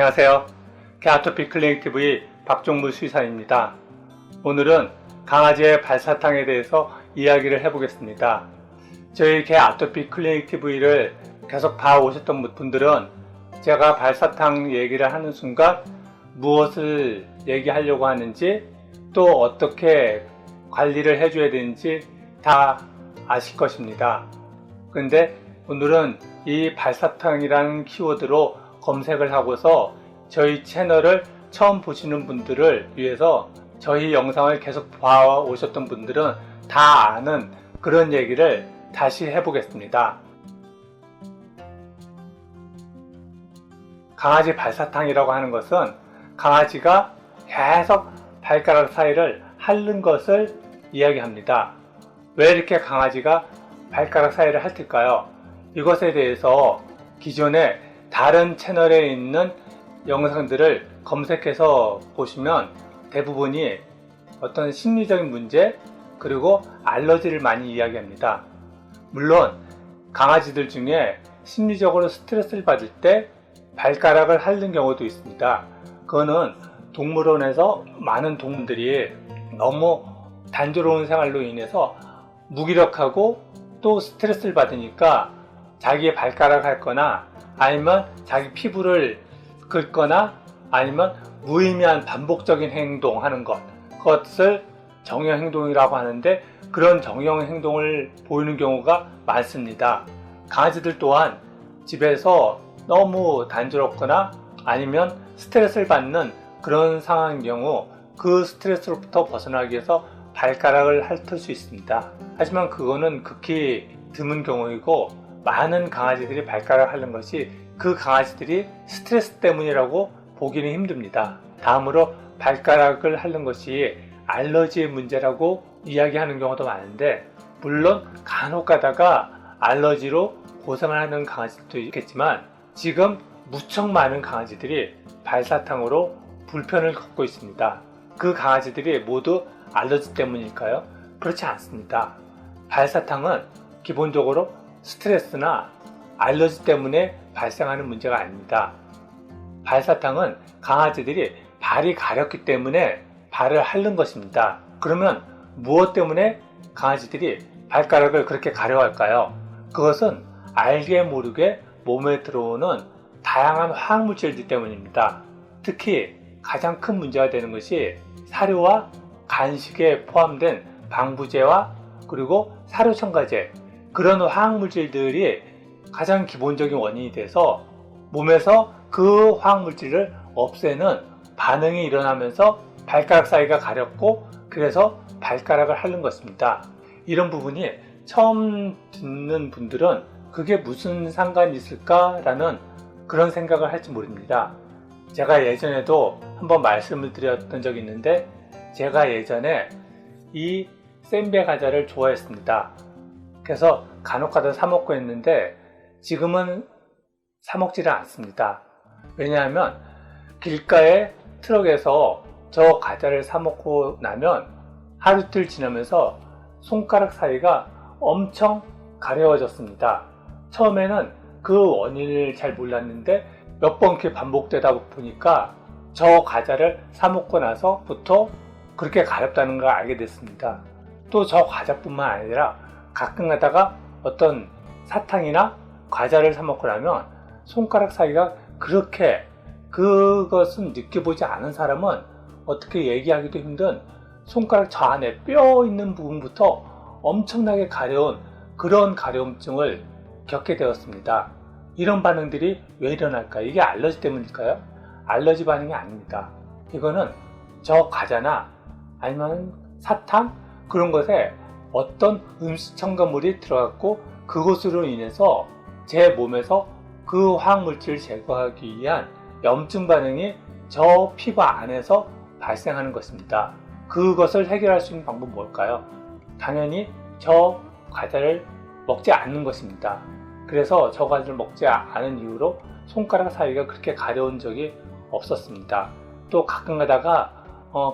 안녕하세요. 개아토피 클리닉 TV 박종무 수의사입니다. 오늘은 강아지의 발사탕에 대해서 이야기를 해보겠습니다. 저희 개아토피 클리닉 TV를 계속 봐오셨던 분들은 제가 발사탕 얘기를 하는 순간 무엇을 얘기하려고 하는지 또 어떻게 관리를 해줘야 되는지 다 아실 것입니다. 근데 오늘은 이 발사탕이라는 키워드로 검색을 하고서 저희 채널을 처음 보시는 분들을 위해서 저희 영상을 계속 봐오셨던 분들은 다 아는 그런 얘기를 다시 해보겠습니다. 강아지 발사탕이라고 하는 것은 강아지가 계속 발가락 사이를 핥는 것을 이야기합니다. 왜 이렇게 강아지가 발가락 사이를 핥을까요? 이것에 대해서 기존에 다른 채널에 있는 영상들을 검색해서 보시면 대부분이 어떤 심리적인 문제 그리고 알러지를 많이 이야기합니다. 물론 강아지들 중에 심리적으로 스트레스를 받을 때 발가락을 핥는 경우도 있습니다. 그거는 동물원에서 많은 동물들이 너무 단조로운 생활로 인해서 무기력하고 또 스트레스를 받으니까 자기의 발가락을 핥거나 아니면 자기 피부를 긁거나 아니면 무의미한 반복적인 행동하는 그것을 정형 행동이라고 하는데 그런 정형 행동을 보이는 경우가 많습니다. 강아지들 또한 집에서 너무 단조롭거나 아니면 스트레스를 받는 그런 상황인 경우 그 스트레스로부터 벗어나기 위해서 발가락을 핥을 수 있습니다. 하지만 그거는 극히 드문 경우이고 많은 강아지들이 발가락을 핥는 것이 그 강아지들이 스트레스 때문이라고 보기는 힘듭니다. 다음으로 발가락을 핥는 것이 알러지의 문제라고 이야기하는 경우도 많은데 물론 간혹 가다가 알러지로 고생을 하는 강아지들도 있겠지만 지금 무척 많은 강아지들이 발사탕으로 불편을 겪고 있습니다. 그 강아지들이 모두 알러지 때문일까요? 그렇지 않습니다. 발사탕은 기본적으로 스트레스나 알러지 때문에 발생하는 문제가 아닙니다. 발사탕은 강아지들이 발이 가렵기 때문에 발을 핥는 것입니다. 그러면 무엇 때문에 강아지들이 발가락을 그렇게 가려워할까요? 그것은 알게 모르게 몸에 들어오는 다양한 화학물질들 때문입니다. 특히 가장 큰 문제가 되는 것이 사료와 간식에 포함된 방부제와 그리고 사료 첨가제 그런 화학물질들이 가장 기본적인 원인이 돼서 몸에서 그 화학물질을 없애는 반응이 일어나면서 발가락 사이가 가렵고 그래서 발가락을 핥는 것입니다. 이런 부분이 처음 듣는 분들은 그게 무슨 상관이 있을까라는 그런 생각을 할지 모릅니다. 제가 예전에도 한번 말씀을 드렸던 적이 있는데 제가 예전에 이 센베 과자를 좋아했습니다. 그래서 간혹가다 사 먹고 했는데 지금은 사 먹지를 않습니다. 왜냐하면 길가에 트럭에서 저 과자를 사 먹고 나면 하루 이틀 지나면서 손가락 사이가 엄청 가려워졌습니다. 처음에는 그 원인을 잘 몰랐는데 몇 번 이렇게 반복되다 보니까 저 과자를 사 먹고 나서부터 그렇게 가렵다는 걸 알게 됐습니다. 또 저 과자뿐만 아니라 가끔 가다가 어떤 사탕이나 과자를 사 먹고 나면 손가락 사이가 그렇게 그것은 느껴보지 않은 사람은 어떻게 얘기하기도 힘든 손가락 저 안에 뼈 있는 부분부터 엄청나게 가려운 그런 가려움증을 겪게 되었습니다. 이런 반응들이 왜 일어날까요? 이게 알러지 때문일까요? 알러지 반응이 아닙니다. 이거는 저 과자나 아니면 사탕 그런 것에 어떤 음식 첨가물이 들어갔고 그것으로 인해서 제 몸에서 그 화학물질을 제거하기 위한 염증 반응이 저 피부 안에서 발생하는 것입니다. 그것을 해결할 수 있는 방법은 뭘까요? 당연히 저 과자를 먹지 않는 것입니다. 그래서 저 과자를 먹지 않은 이후로 손가락 사이가 그렇게 가려운 적이 없었습니다. 또 가끔 가다가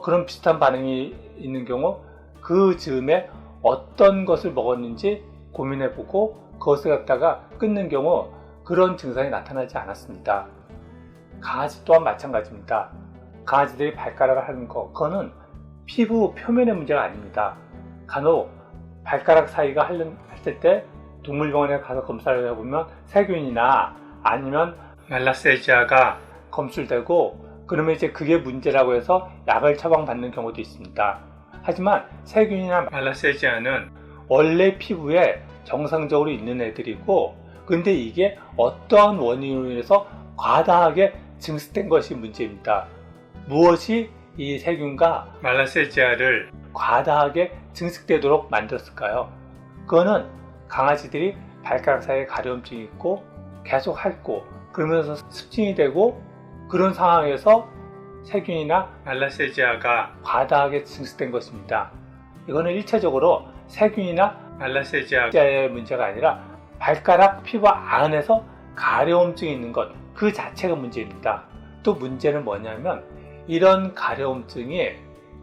그런 비슷한 반응이 있는 경우 그 즈음에 어떤 것을 먹었는지 고민해보고 그것을 갖다가 끊는 경우 그런 증상이 나타나지 않았습니다. 강아지 또한 마찬가지입니다. 강아지들이 발가락을 하는 거, 그거는 피부 표면의 문제가 아닙니다. 간혹 발가락 사이가 핥을 때 동물병원에 가서 검사를 해보면 세균이나 아니면 말라세지아가 검출되고, 그러면 이제 그게 문제라고 해서 약을 처방받는 경우도 있습니다. 하지만 세균이나 말라세지아는 원래 피부에 정상적으로 있는 애들이고, 근데 이게 어떠한 원인으로 인해서 과다하게 증식된 것이 문제입니다. 무엇이 이 세균과 말라세지아를 과다하게 증식되도록 만들었을까요? 그거는 강아지들이 발가락 사이에 가려움증이 있고 계속 핥고 그러면서 습진이 되고, 그런 상황에서 세균이나 말라세지아가 과다하게 증식된 것입니다. 이거는 일차적으로 세균이나 말라세지아의 문제가 아니라 발가락 피부 안에서 가려움증이 있는 것, 그 자체가 문제입니다. 또 문제는 뭐냐면, 이런 가려움증이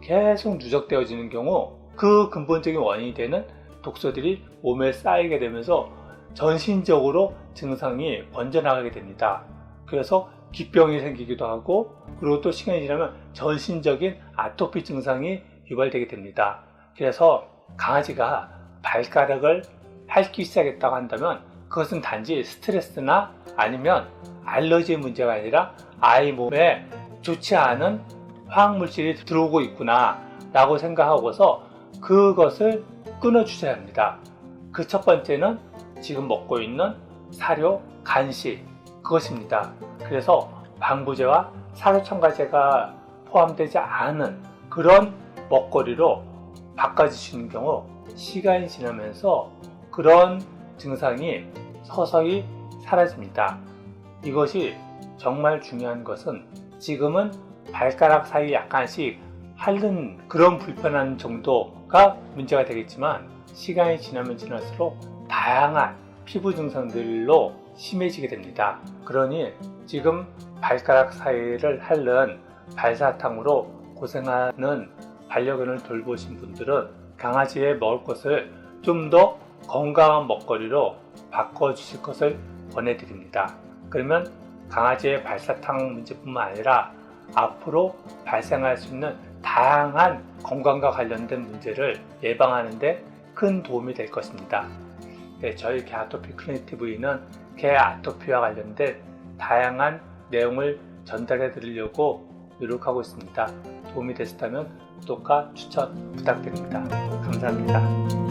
계속 누적되어지는 경우 그 근본적인 원인이 되는 독소들이 몸에 쌓이게 되면서 전신적으로 증상이 번져나가게 됩니다. 그래서 기병이 생기기도 하고, 그리고 또 시간이 지나면 전신적인 아토피 증상이 유발되게 됩니다. 그래서 강아지가 발가락을 핥기 시작했다고 한다면 그것은 단지 스트레스나 아니면 알러지의 문제가 아니라 아이 몸에 좋지 않은 화학물질이 들어오고 있구나 라고 생각하고서 그것을 끊어주셔야 합니다. 그 첫 번째는 지금 먹고 있는 사료, 간식, 그것입니다. 그래서 방부제와 사료첨가제가 포함되지 않은 그런 먹거리로 바꿔주시는 경우 시간이 지나면서 그런 증상이 서서히 사라집니다. 이것이 정말 중요한 것은, 지금은 발가락 사이 약간씩 핥는 그런 불편한 정도가 문제가 되겠지만, 시간이 지나면 지날수록 다양한 피부 증상들로 심해지게 됩니다. 그러니 지금 발가락 사이를 핥는 발사탕으로 고생하는 반려견을 돌보신 분들은 강아지의 먹을 것을 좀 더 건강한 먹거리로 바꿔주실 것을 권해드립니다. 그러면 강아지의 발사탕 문제뿐만 아니라 앞으로 발생할 수 있는 다양한 건강과 관련된 문제를 예방하는 데 큰 도움이 될 것입니다. 네, 저희 개아토피 클리닉 TV는 개 아토피와 관련된 다양한 내용을 전달해 드리려고 노력하고 있습니다. 도움이 되셨다면 구독과 추천 부탁드립니다. 감사합니다.